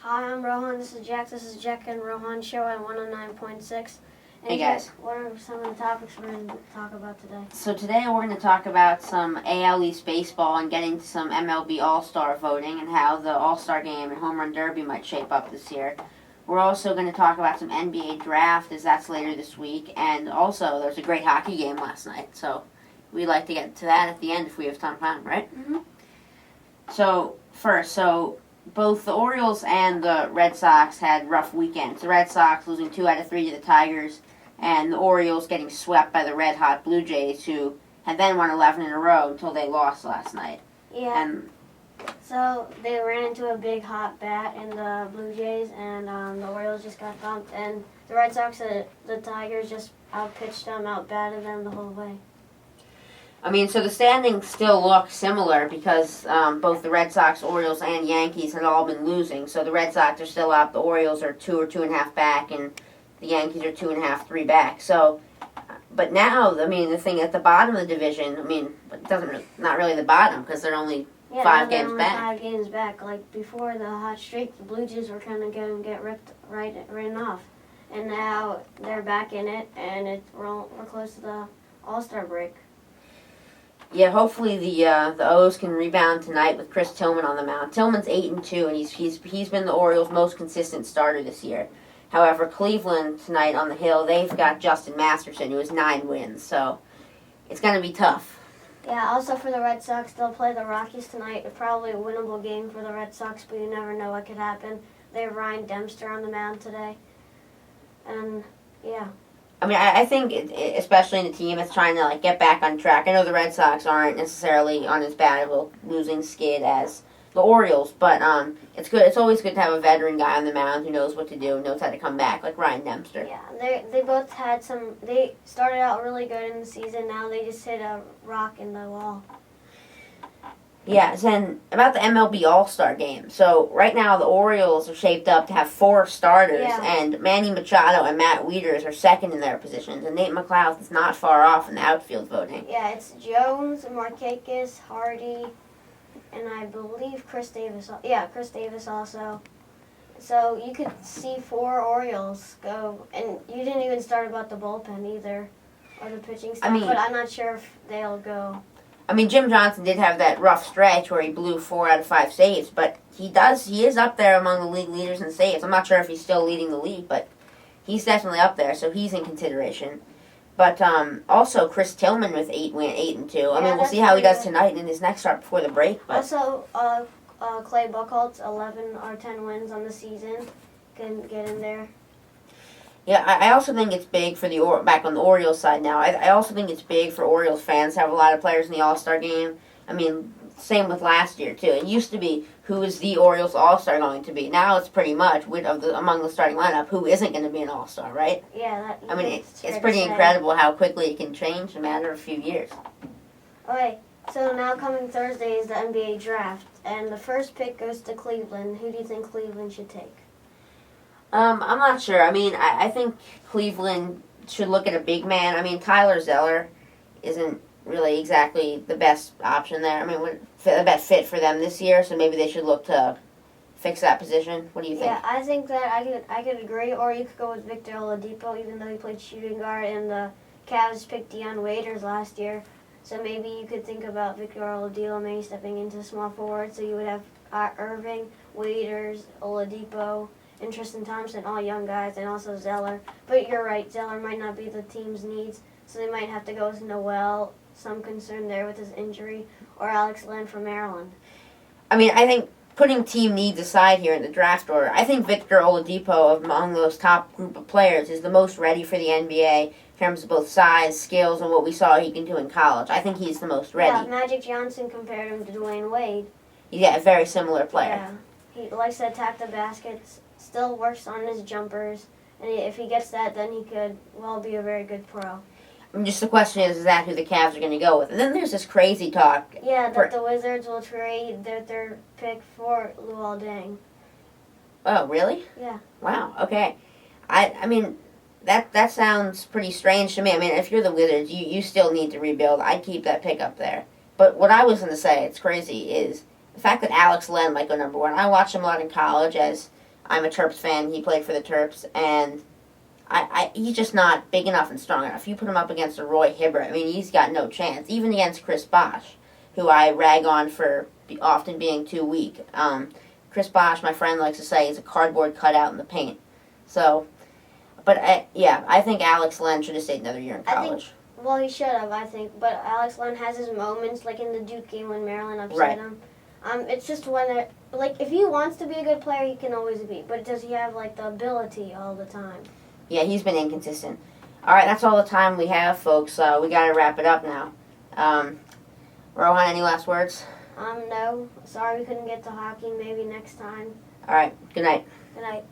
Hi, I'm Rohan. This is Jack. This is Jack and Rohan show at 109.6. And Hey guys. Jack, what are some of the topics we're going to talk about today? So today we're going to talk about some AL East baseball and getting to some MLB All-Star voting and how the All-Star game and Home Run Derby might shape up this year. We're also going to talk about some NBA draft as that's later this week, and also there's a great hockey game last night, so we'd like to get to that at the end if we have time, right? Mm-hmm. So first, both the Orioles and the Red Sox had rough weekends. The Red Sox losing 2 out of 3 to the Tigers, and the Orioles getting swept by the red-hot Blue Jays, who had then won 11 in a row until they lost last night. Yeah. And so they ran into a big hot bat in the Blue Jays, and the Orioles just got thumped. And the Red Sox, the Tigers, just outpitched them, outbatted them the whole way. I mean, so the standings still look similar because both the Red Sox, Orioles, and Yankees had all been losing. So the Red Sox are still up, the Orioles are 2 or 2.5 back, and the Yankees are 2.5, 3 back. So, but now, I mean, the thing at the bottom of the division, I mean, it doesn't not really the bottom because they're only 5 games back. 5 games back. Like before the hot streak, the Blue Jays were kind of going to get ripped right off, and now they're back in it, and we're close to the All-Star break. Yeah, hopefully the O's can rebound tonight with Chris Tillman on the mound. Tillman's 8-2, and he's been the Orioles' most consistent starter this year. However, Cleveland tonight on the hill, they've got Justin Masterson, who has 9 wins, so it's going to be tough. Yeah, also for the Red Sox, they'll play the Rockies tonight. Probably a winnable game for the Red Sox, but you never know what could happen. They have Ryan Dempster on the mound today, and yeah. I mean, I think, especially in a team that's trying to get back on track. I know the Red Sox aren't necessarily on as bad of a losing skid as the Orioles, but it's good. It's always good to have a veteran guy on the mound who knows what to do, knows how to come back, like Ryan Dempster. Yeah, they both had some. They started out really good in the season. Now they just hit a rock in the wall. Yeah, and about the MLB All-Star game. So right now the Orioles are shaped up to have 4 starters, and Manny Machado and Matt Wieters are second in their positions, and Nate McLeod is not far off in the outfield voting. Yeah, it's Jones, Markakis, Hardy, and I believe Chris Davis. Yeah, Chris Davis also. So you could see 4 Orioles go, and you didn't even start about the bullpen either, or the pitching staff, but I'm not sure if they'll go. I mean, Jim Johnson did have that rough stretch where he blew 4 out of 5 saves, but he is up there among the league leaders in saves. I'm not sure if he's still leading the league, but he's definitely up there, so he's in consideration. But also Chris Tillman with 8-2. I mean, we'll see how he does tonight in his next start before the break. But also, Clay Buchholz, 11 or 10 wins on the season, can get in there. Yeah, I also think it's big for back on the Orioles side now. I also think it's big for Orioles fans to have a lot of players in the All-Star game. I mean, same with last year, too. It used to be who is the Orioles All-Star going to be. Now it's pretty much, among the starting lineup, who isn't going to be an All-Star, right? Yeah. I mean, it's pretty incredible how quickly it can change in a matter of a few years. Okay, so now coming Thursday is the NBA draft, and the first pick goes to Cleveland. Who do you think Cleveland should take? I'm not sure. I mean, I think Cleveland should look at a big man. I mean, Tyler Zeller isn't really exactly the best option there. I mean, the best fit for them this year, so maybe they should look to fix that position. What do you think? Yeah, I think that I could agree, or you could go with Victor Oladipo, even though he played shooting guard, and the Cavs picked Deion Waiters last year. So maybe you could think about Victor Oladipo maybe stepping into small forward, so you would have Irving, Waiters, Oladipo, and Tristan Thompson, all young guys, and also Zeller. But you're right, Zeller might not be the team's needs, so they might have to go with Noel, some concern there with his injury, or Alex Len from Maryland. I mean, I think putting team needs aside here in the draft order, I think Victor Oladipo, among those top group of players, is the most ready for the NBA in terms of both size, skills, and what we saw he can do in college. I think he's the most ready. Yeah, Magic Johnson compared him to Dwayne Wade. Yeah, a very similar player. Yeah, he likes to attack the baskets, still works on his jumpers, and if he gets that, then he could, be a very good pro. I mean, just the question is that who the Cavs are going to go with? And then there's this crazy talk. Yeah, that the Wizards will trade their pick for Luol Deng. Oh, really? Yeah. Wow, okay. I mean, that sounds pretty strange to me. I mean, if you're the Wizards, you still need to rebuild. I'd keep that pick up there. But what I was going to say, it's crazy, is the fact that Alex Len might go number 1. I watched him a lot in college as I'm a Terps fan. He played for the Terps, and he's just not big enough and strong enough. You put him up against a Roy Hibbert, I mean, he's got no chance. Even against Chris Bosch, who I rag on for often being too weak. Chris Bosch, my friend likes to say, is a cardboard cutout in the paint. So, but I think Alex Len should have stayed another year in college. Well, he should have, I think. But Alex Len has his moments, like in the Duke game when Maryland upset him. It's just when, like, if he wants to be a good player, he can always be. But does he have, like, the ability all the time? Yeah, he's been inconsistent. All right, that's all the time we have, folks. We got to wrap it up now. Rohan, any last words? No. Sorry we couldn't get to hockey. Maybe next time. All right. Good night. Good night.